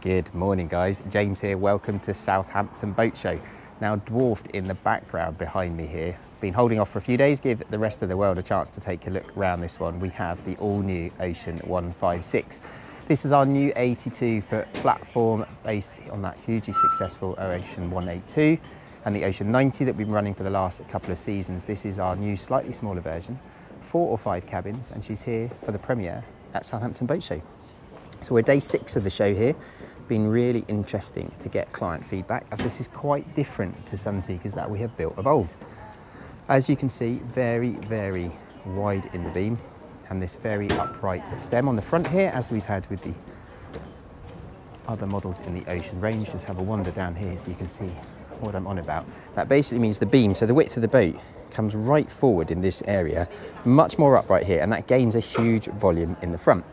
Good morning guys, James here, welcome to Southampton Boat Show. Now dwarfed in the background behind me here, been holding off for a few days, give the rest of the world a chance to take a look around this one. We have the all new Ocean 156. This is our new 82-foot platform based on that hugely successful Ocean 182 and the Ocean 90 that we've been running for the last couple of seasons. This is our new slightly smaller version, 4 or 5 cabins, and she's here for the premiere at Southampton Boat Show. So we're day 6 of the show here. Been really interesting to get client feedback as this is quite different to Sunseekers that we have built of old. As you can see, very, very wide in the beam and this very upright stem on the front here, as we've had with the other models in the Ocean range. Just have a wander down here so you can see what I'm on about. That basically means the beam, so the width of the boat comes right forward in this area, much more upright here, and that gains a huge volume in the front.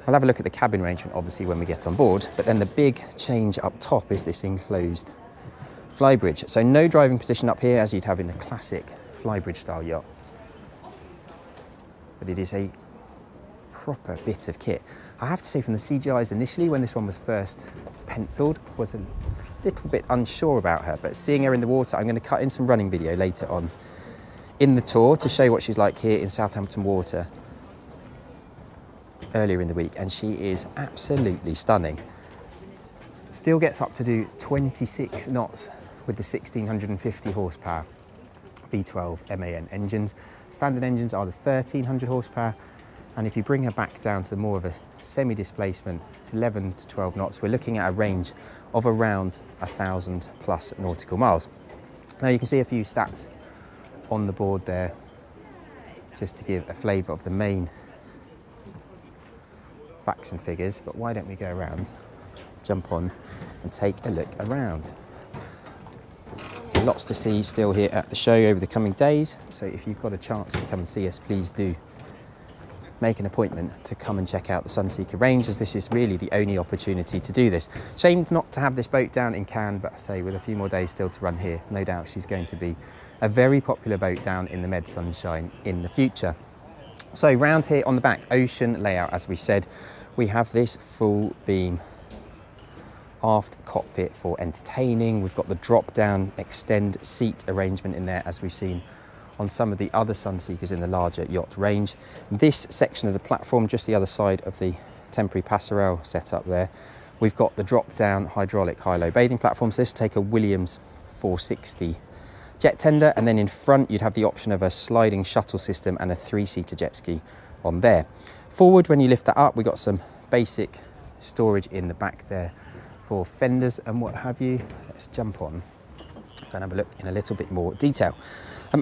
I'll have a look at the cabin arrangement obviously when we get on board, but then the big change up top is this enclosed flybridge. So no driving position up here as you'd have in a classic flybridge style yacht. But it is a proper bit of kit. I have to say, from the CGIs initially when this one was first penciled, was a little bit unsure about her, but seeing her in the water, I'm going to cut in some running video later on in the tour to show what she's like here in Southampton water earlier in the week, and she is absolutely stunning. Still gets up to do 26 knots with the 1650 horsepower V12 MAN engines. Standard engines are the 1300 horsepower, and if you bring her back down to more of a semi-displacement 11 to 12 knots, we're looking at a range of around 1,000 plus nautical miles. Now you can see a few stats on the board there just to give a flavour of the main facts and figures, but why don't we go around, jump on and take a look around. So lots to see still here at the show over the coming days, so if you've got a chance to come and see us, please do make an appointment to come and check out the Sunseeker range, as this is really the only opportunity to do this. Shame not to have this boat down in Cannes, but I say with a few more days still to run here, no doubt she's going to be a very popular boat down in the Med Sunshine in the future. So round here on the back, Ocean layout, as we said, we have this full beam aft cockpit for entertaining. We've got the drop down extend seat arrangement in there, as we've seen on some of the other Sunseekers in the larger yacht range. This section of the platform, just the other side of the temporary passerelle setup there, we've got the drop down hydraulic high-low bathing platforms. This will take a Williams 460 jet tender, and then in front you'd have the option of a sliding shuttle system and a 3-seater jet ski on there. Forward, when you lift that up, we've got some basic storage in the back there for fenders and what have you. Let's jump on and have a look in a little bit more detail.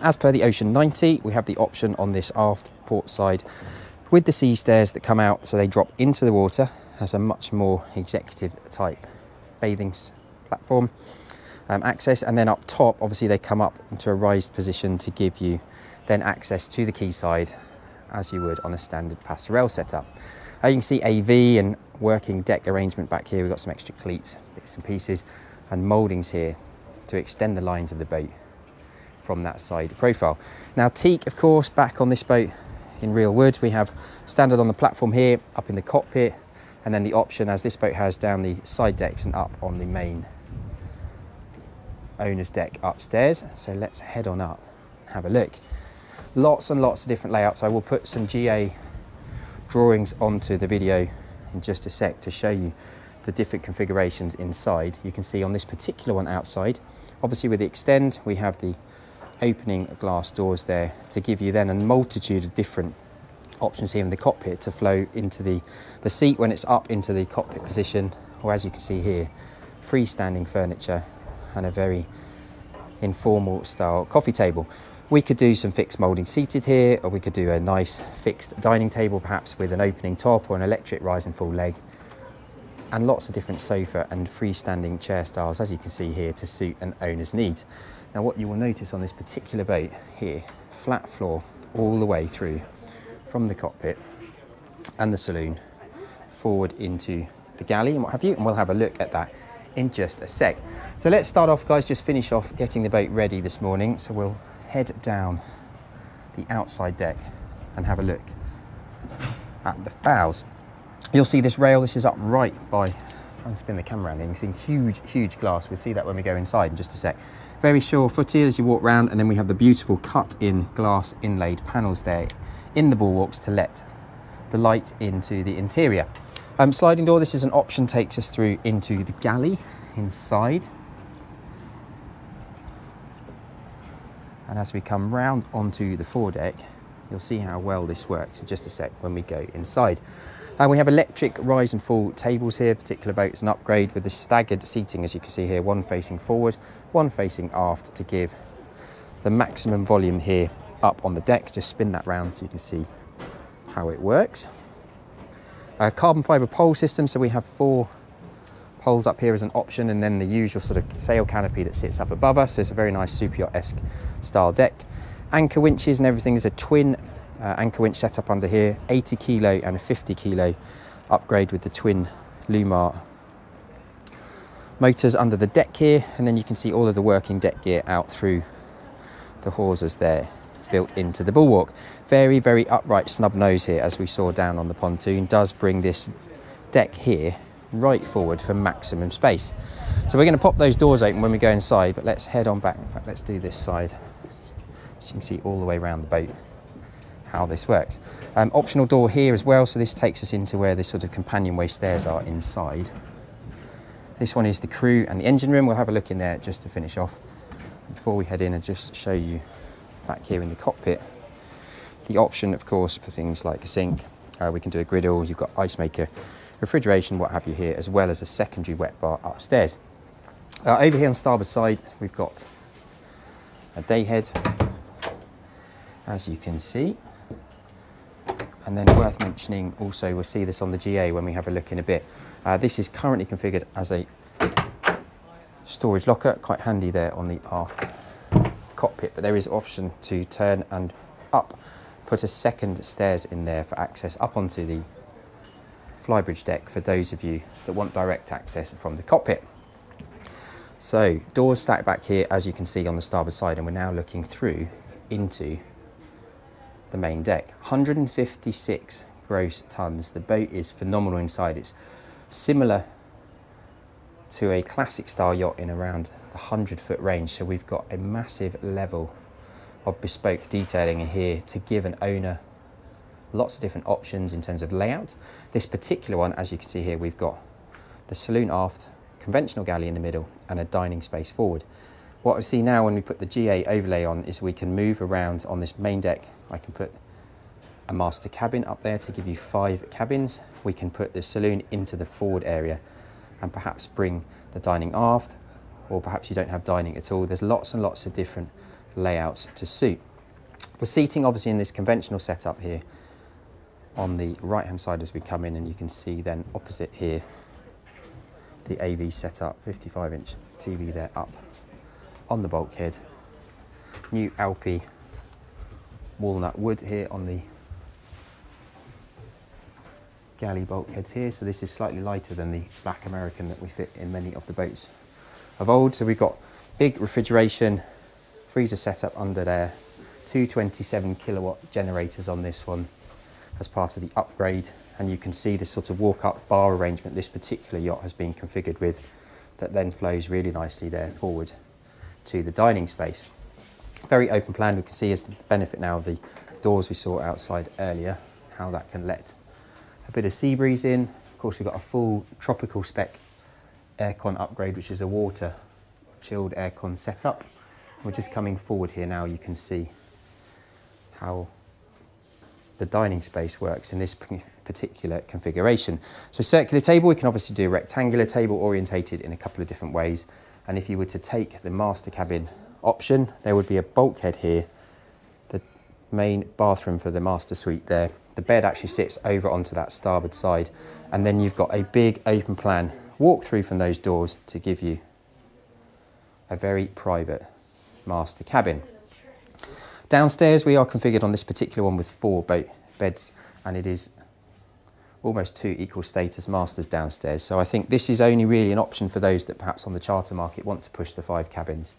As per the Ocean 90, we have the option on this aft port side with the sea stairs that come out so they drop into the water as a much more executive type bathing platform access, and then up top obviously they come up into a raised position to give you then access to the quayside as you would on a standard passerelle setup. You can see AV and working deck arrangement back here. We've got some extra cleats, bits and pieces, and mouldings here to extend the lines of the boat from that side profile. Now teak, of course, back on this boat in real wood. We have standard on the platform here, up in the cockpit, and then the option, as this boat has, down the side decks and up on the main owner's deck upstairs. So let's head on up and have a look. Lots and lots of different layouts. I will put some GA drawings onto the video in just a sec to show you the different configurations inside. You can see on this particular one outside, obviously with the extend, we have the opening glass doors there to give you then a multitude of different options here in the cockpit to flow into the seat when it's up into the cockpit position, or as you can see here, freestanding furniture and a very informal style coffee table. We could do some fixed moulding seated here, or we could do a nice fixed dining table, perhaps with an opening top or an electric rise and fall leg, and lots of different sofa and freestanding chair styles, as you can see here, to suit an owner's needs. Now what you will notice on this particular boat here, flat floor all the way through from the cockpit and the saloon forward into the galley and what have you, and we'll have a look at that in just a sec. So let's start off, guys, just finish off getting the boat ready this morning. So we'll head down the outside deck and have a look at the bows. You'll see this rail, this is up right by Try and spin the camera around here. You can see huge glass. We'll see that when we go inside in just a sec. Very sure-footed as you walk round, and then we have the beautiful cut-in glass inlaid panels there in the bulwarks to let the light into the interior. Sliding door, this is an option, takes us through into the galley inside. And as we come round onto the foredeck, you'll see how well this works in just a sec when we go inside. We have electric rise and fall tables here. Particular boat's an upgrade with the staggered seating, as you can see here, one facing forward, one facing aft, to give the maximum volume here up on the deck. Just spin that round so you can see how it works. Carbon fibre pole system, so we have 4 poles up here as an option, and then the usual sort of sail canopy that sits up above us. So it's a very nice super yacht-esque style deck. Anchor winches and everything is a twin anchor winch set up under here, 80 kilo and a 50 kilo upgrade with the twin Lumar motors under the deck here, and then you can see all of the working deck gear out through the hawsers there built into the bulwark. Very upright snub nose here, as we saw down on the pontoon, does bring this deck here right forward for maximum space. So we're going to pop those doors open when we go inside, but let's head on back. In fact, let's do this side so you can see all the way around the boat how this works. Optional door here as well, so this takes us into where the sort of companionway stairs are inside. This one is the crew and the engine room. We'll have a look in there just to finish off. Before we head in, and just show you back here in the cockpit, the option, of course, for things like a sink. We can do a griddle, you've got ice maker, refrigeration, what have you here, as well as a secondary wet bar upstairs. Over here on starboard side, we've got a day head, as you can see. And then worth mentioning also, we'll see this on the GA when we have a look in a bit. This is currently configured as a storage locker, quite handy there on the aft cockpit, but there is option to turn and up, put a second stairs in there for access up onto the flybridge deck for those of you that want direct access from the cockpit. So doors stacked back here, as you can see on the starboard side, and we're now looking through into the main deck. 156 gross tons. The boat is phenomenal inside. It's similar to a classic style yacht in around the 100-foot range, so we've got a massive level of bespoke detailing here to give an owner lots of different options in terms of layout. This particular one, as you can see here, we've got the saloon aft, conventional galley in the middle, and a dining space forward. What I see now when we put the GA overlay on is we can move around on this main deck. I can put a master cabin up there to give you 5 cabins. We can put the saloon into the forward area and perhaps bring the dining aft, or perhaps you don't have dining at all. There's lots and lots of different layouts to suit. The seating, obviously, in this conventional setup here on the right hand side as we come in, and you can see then opposite here the AV setup, 55-inch TV there up on the bulkhead. New Alpi walnut wood here on the galley bulkheads here, so this is slightly lighter than the black American that we fit in many of the boats of old. So we've got big refrigeration, freezer setup under there, 2 27 kilowatt generators on this one as part of the upgrade, and you can see the sort of walk-up bar arrangement this particular yacht has been configured with, that then flows really nicely there forward to the dining space. Very open plan. We can see as the benefit now of the doors we saw outside earlier, how that can let a bit of sea breeze in. Of course, we've got a full tropical spec aircon upgrade, which is a water chilled aircon setup. We're just coming forward here now. You can see how the dining space works in this particular configuration. So circular table, we can obviously do a rectangular table orientated in a couple of different ways. And if you were to take the master cabin option, there would be a bulkhead here, the main bathroom for the master suite there. The bed actually sits over onto that starboard side, and then you've got a big open plan walk-through from those doors to give you a very private master cabin. Downstairs, we are configured on this particular one with 4 boat beds, and it is almost 2 equal status masters downstairs. So I think this is only really an option for those that perhaps on the charter market want to push the 5 cabins.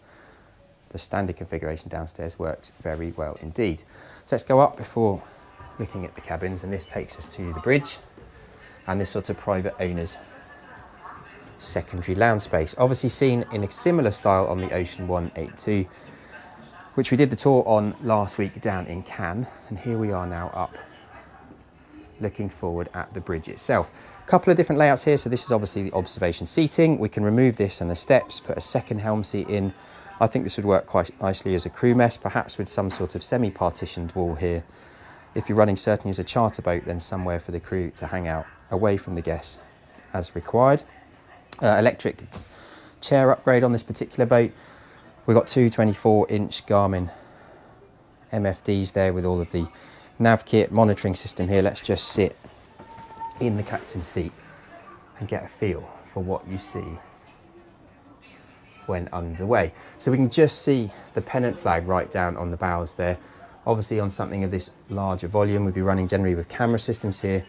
The standard configuration downstairs works very well indeed. So let's go up before looking at the cabins, and this takes us to the bridge and this sort of private owner's secondary lounge space. Obviously seen in a similar style on the Ocean 182, which we did the tour on last week down in Cannes. And here we are now up, looking forward at the bridge itself. A couple of different layouts here. So this is obviously the observation seating. We can remove this and the steps, put a second helm seat in. I think this would work quite nicely as a crew mess, perhaps with some sort of semi-partitioned wall here. If you're running certainly as a charter boat, then somewhere for the crew to hang out away from the guests as required. Electric chair upgrade on this particular boat. We've got two 24-inch Garmin MFDs there with all of the nav kit monitoring system here. Let's just sit in the captain's seat and get a feel for what you see when underway. So we can just see the pennant flag right down on the bows there. Obviously on something of this larger volume, we'd be running generally with camera systems here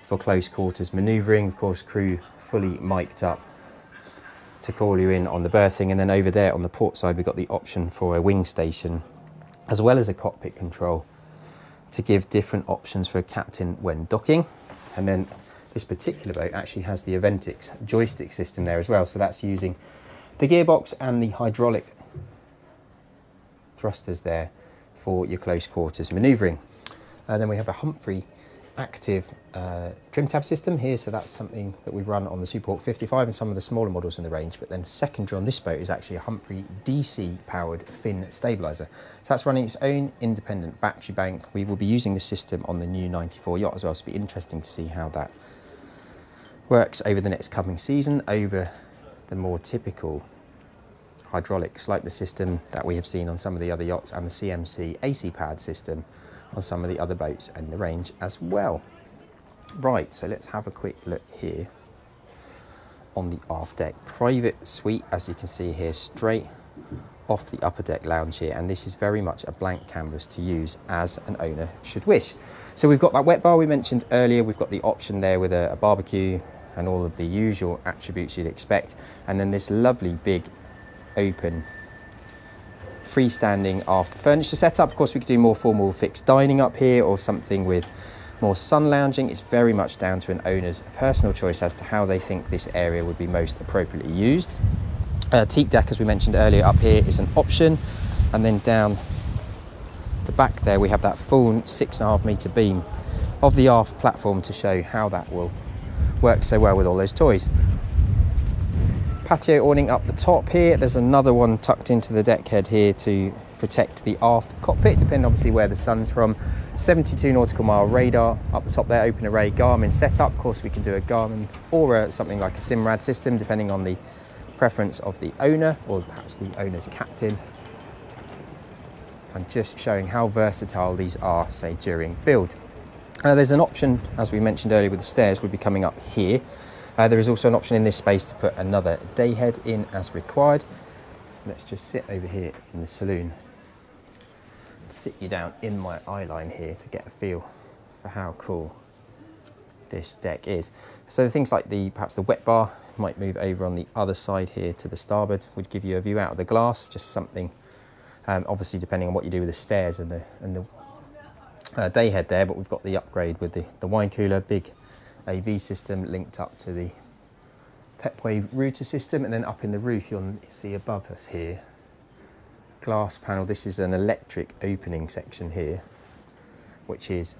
for close quarters manoeuvring. Of course, crew fully mic'd up to call you in on the berthing. And then over there on the port side, we've got the option for a wing station, as well as a cockpit control to give different options for a captain when docking. And then this particular boat actually has the Aventix joystick system there as well. So that's using the gearbox and the hydraulic thrusters there for your close quarters manoeuvring. And then we have a Humphrey active trim tab system here. So that's something that we run on the Superhawk 55 and some of the smaller models in the range. But then secondary on this boat is actually a Humphrey DC powered fin stabilizer. So that's running its own independent battery bank. We will be using the system on the new 94 yacht as well. So it'll be interesting to see how that works over the next coming season over the more typical hydraulic sloper system that we have seen on some of the other yachts, and the CMC AC pad system on some of the other boats in the range as well. Right, so let's have a quick look here on the aft deck. Private suite, as you can see here, straight off the upper deck lounge here, and this is very much a blank canvas to use as an owner should wish. So we've got that wet bar we mentioned earlier. We've got the option there with a barbecue and all of the usual attributes you'd expect. And then this lovely big open freestanding after furniture setup. Of course, we could do more formal fixed dining up here or something with more sun lounging. It's very much down to an owner's personal choice as to how they think this area would be most appropriately used. Teak deck, as we mentioned earlier, up here is an option. And then down the back there, we have that full 6.5 metre beam of the aft platform to show how that will work so well with all those toys. Patio awning up the top here. There's another one tucked into the deck head here to protect the aft cockpit, depending obviously where the sun's from. 72 nautical mile radar up the top there, open array Garmin setup. Of course, we can do a Garmin or something like a Simrad system, depending on the preference of the owner or perhaps the owner's captain. And just showing how versatile these are, say, during build. There's an option, as we mentioned earlier, with the stairs would be coming up here. There is also an option in this space to put another day head in as required. Let's just sit over here in the saloon. Sit you down in my eye line here to get a feel for how cool this deck is. So things like perhaps the wet bar might move over on the other side here to the starboard, would give you a view out of the glass, just something, obviously depending on what you do with the stairs and the day head there, but we've got the upgrade with the wine cooler, big AV system linked up to the Pepwave router system, and then up in the roof you'll see above us here, glass panel. This is an electric opening section here, which is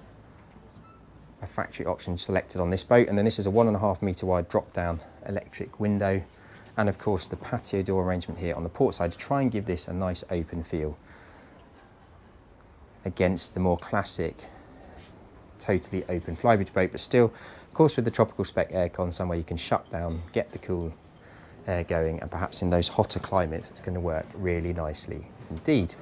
a factory option selected on this boat, and then this is a 1.5 metre wide drop down electric window, and of course the patio door arrangement here on the port side to try and give this a nice open feel against the more classic totally open flybridge boat, but still, of course, with the tropical spec aircon, somewhere you can shut down, get the cool air going, and perhaps in those hotter climates it's going to work really nicely indeed.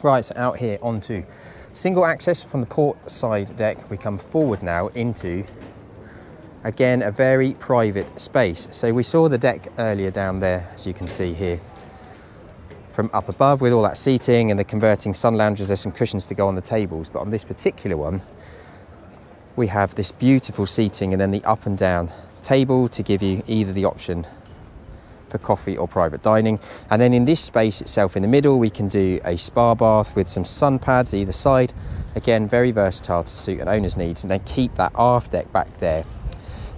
Right, so out here onto single access from the port side deck. We come forward now into, again, a very private space. So we saw the deck earlier down there, as you can see here from up above, with all that seating and the converting sun lounges. There's some cushions to go on the tables, but on this particular one we have this beautiful seating and then the up and down table to give you either the option for coffee or private dining. And then in this space itself in the middle, we can do a spa bath with some sun pads either side. Again, very versatile to suit an owner's needs, and then keep that aft deck back there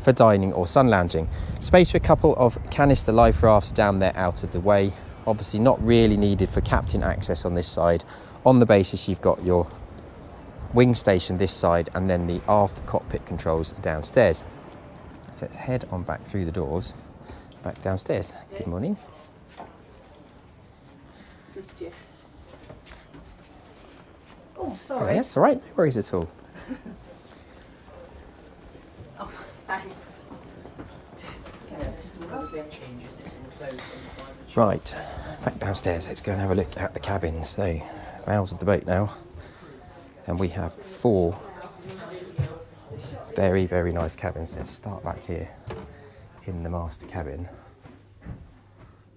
for dining or sun lounging. Space for a couple of canister life rafts down there out of the way. Obviously not really needed for captain access on this side, on the basis you've got your wing station this side and then the aft cockpit controls downstairs. So let's head on back through the doors, back downstairs. Good morning. Oh, sorry. That's all right, no worries at all. Oh, thanks. Right, back downstairs, let's go and have a look at the cabin. So, bows of the boat now, and we have 4 very, very nice cabins. Let's start back here in the master cabin,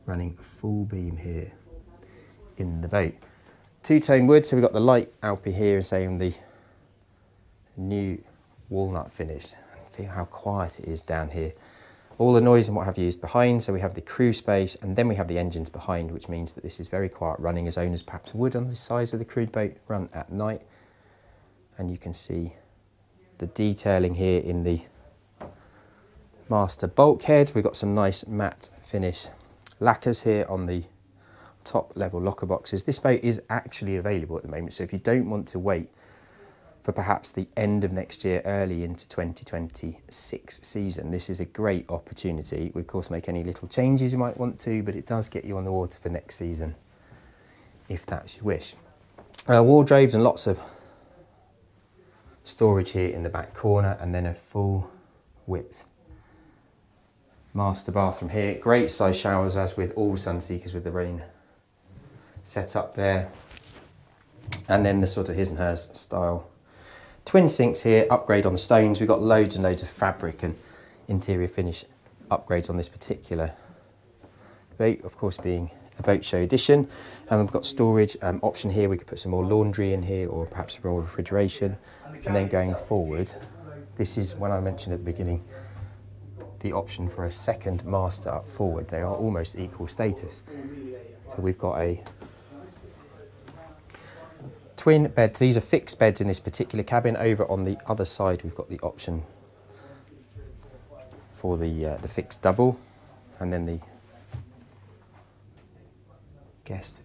running full beam here in the boat. Two-tone wood, so we've got the light Alpi here and saying the new walnut finish. Feel how quiet it is down here. All the noise and what have you is behind, so we have the crew space and then we have the engines behind, which means that this is very quiet running, as owners perhaps would on the size of the crewed boat run at night. And you can see the detailing here in the master bulkhead. We've got some nice matte finish lacquers here on the top level locker boxes. This boat is actually available at the moment, so if you don't want to wait for perhaps the end of next year, early into 2026 season, this is a great opportunity. We of course make any little changes you might want to, but it does get you on the water for next season if that's your wish. Wardrobes and lots of storage here in the back corner, and then a full width master bathroom here. Great size showers, as with all Sunseekers, with the rain set up there, and then the sort of his and hers style twin sinks here. Upgrade on the stones. We've got loads and loads of fabric and interior finish upgrades on this particular boat, of course being a boat show edition. And we've got storage option here. We could put some more laundry in here, or perhaps some more refrigeration. And then going forward, this is, when I mentioned at the beginning, the option for a second master up forward. They are almost equal status. So we've got a twin beds. These are fixed beds in this particular cabin. Over on the other side, we've got the option for the fixed double, and then the guest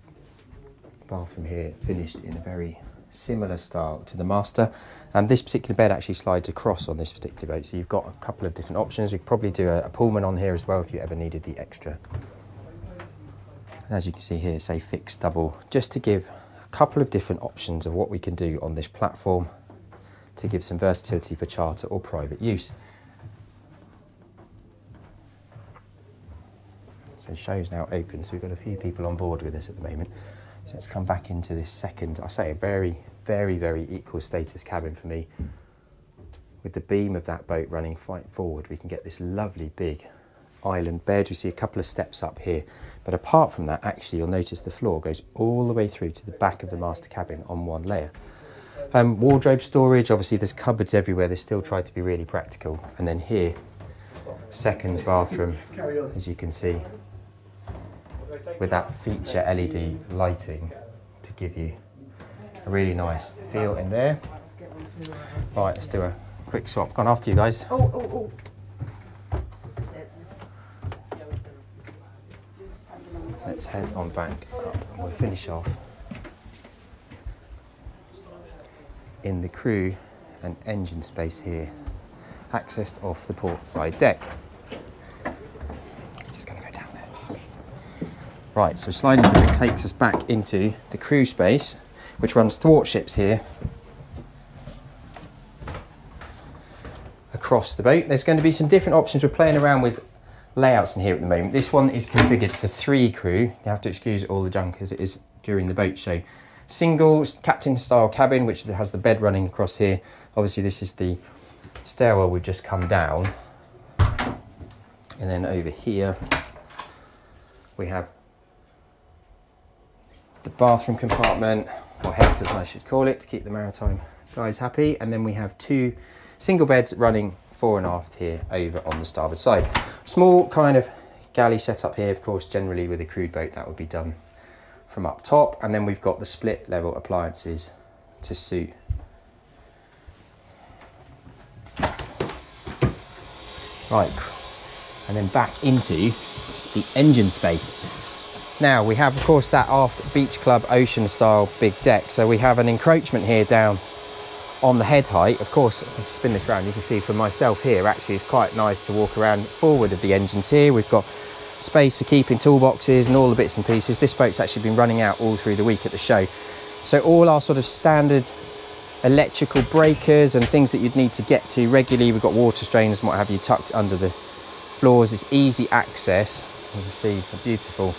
bathroom here, finished in a very similar style to the master. And this particular bed actually slides across on this particular boat, so you've got a couple of different options. We could probably do a Pullman on here as well if you ever needed the extra. And as you can see here, say fixed double, just to give a couple of different options of what we can do on this platform to give some versatility for charter or private use. So the show's now open, so we've got a few people on board with us at the moment. So let's come back into this second, I say a very, very, very equal status cabin for me. With the beam of that boat running forward, we can get this lovely big island bed. We see a couple of steps up here, but apart from that, actually you'll notice the floor goes all the way through to the back of the master cabin on one layer. Wardrobe storage, obviously there's cupboards everywhere. They still try to be really practical. And then here, second bathroom, as you can see, with that feature LED lighting to give you a really nice feel in there. Right, let's do a quick swap. Gone after you guys. Oh. Let's head on back up and we'll finish off in the crew and engine space here, accessed off the port side deck. Just going to go down there. Right, so sliding through it takes us back into the crew space, which runs thwartships here across the boat. There's going to be some different options. We're playing around with layouts in here at the moment. This one is configured for 3 crew. You have to excuse all the junk as it is during the boat show. Single captain style cabin, which has the bed running across here. Obviously this is the stairwell we've just come down. And then over here we have the bathroom compartment, or heads as I should call it, to keep the maritime guys happy. And then we have 2 single beds running fore and aft here over on the starboard side. Small kind of galley setup here, of course, generally with a crewed boat that would be done from up top. And then we've got the split level appliances to suit Right, and then back into the engine space. Now we have, of course, that aft Beach Club Ocean style big deck. So we have an encroachment here down on the head height. Of course, if I spin this around, you can see for myself here, actually it's quite nice to walk around forward of the engines here. We've got space for keeping toolboxes and all the bits and pieces. This boat's actually been running out all through the week at the show. So all our sort of standard electrical breakers and things that you'd need to get to regularly. We've got water strainers and what have you tucked under the floors. It's easy access. You can see the beautiful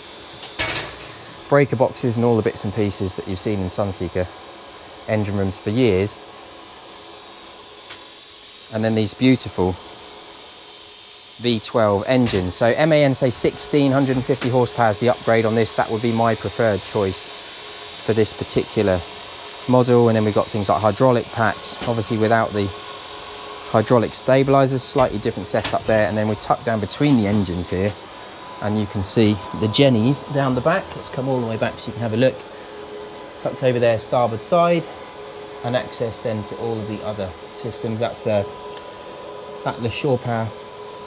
breaker boxes and all the bits and pieces that you've seen in Sunseeker engine rooms for years. And then these beautiful V12 engines. So MAN say 1650 horsepower is the upgrade on this. That would be my preferred choice for this particular model. And then we've got things like hydraulic packs, obviously without the hydraulic stabilizers, slightly different setup there. And then we're tucked down between the engines here, and you can see the jennies down the back. Let's come all the way back so you can have a look. Tucked over there, starboard side, and access then to all of the other systems. That's that shore power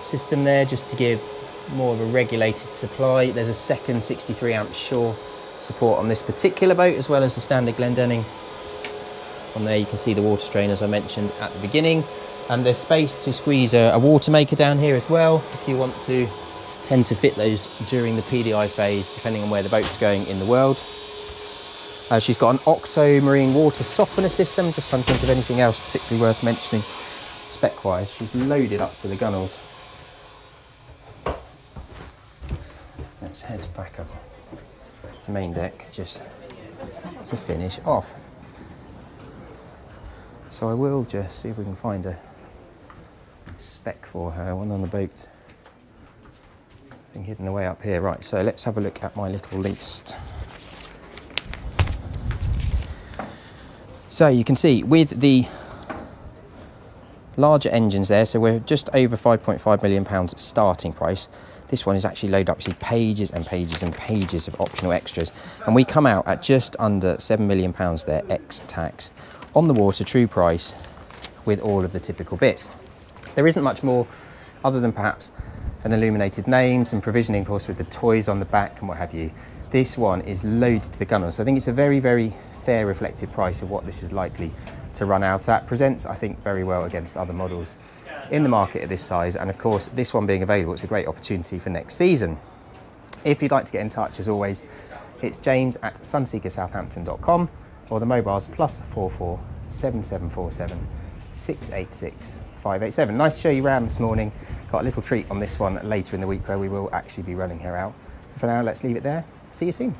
system there, just to give more of a regulated supply. There's a second 63 amp shore support on this particular boat, as well as the standard Glendenning. On there you can see the water strain, as I mentioned at the beginning, and there's space to squeeze a water maker down here as well if you want to. Tend to fit those during the PDI phase, depending on where the boat's going in the world. She's got an Octo marine water softener system. Just trying to think of anything else particularly worth mentioning spec wise. She's loaded up to the gunnels. Let's head back up to the main deck just to finish off. So I will just see if we can find a spec for her, one on the boat. Thing hidden away up here. Right, so let's have a look at my little list. So you can see with the larger engines there, so we're just over £5.5 million starting price. This one is actually loaded up, see, pages and pages and pages of optional extras, and we come out at just under £7 million there, ex-tax, on the water, true price, with all of the typical bits. There isn't much more other than perhaps an illuminated name, some provisioning, of course, with the toys on the back and what have you. This one is loaded to the gunnels, so I think it's a very, very fair reflective price of what this is likely to run out at. Presents, I think, very well against other models in the market at this size, and of course, this one being available, it's a great opportunity for next season. If you'd like to get in touch, as always, it's james@sunseekersouthampton.com, or the mobiles +44 7747 686 587. Nice to show you around this morning. Got a little treat on this one later in the week where we will actually be running her out. For now, let's leave it there. See you soon.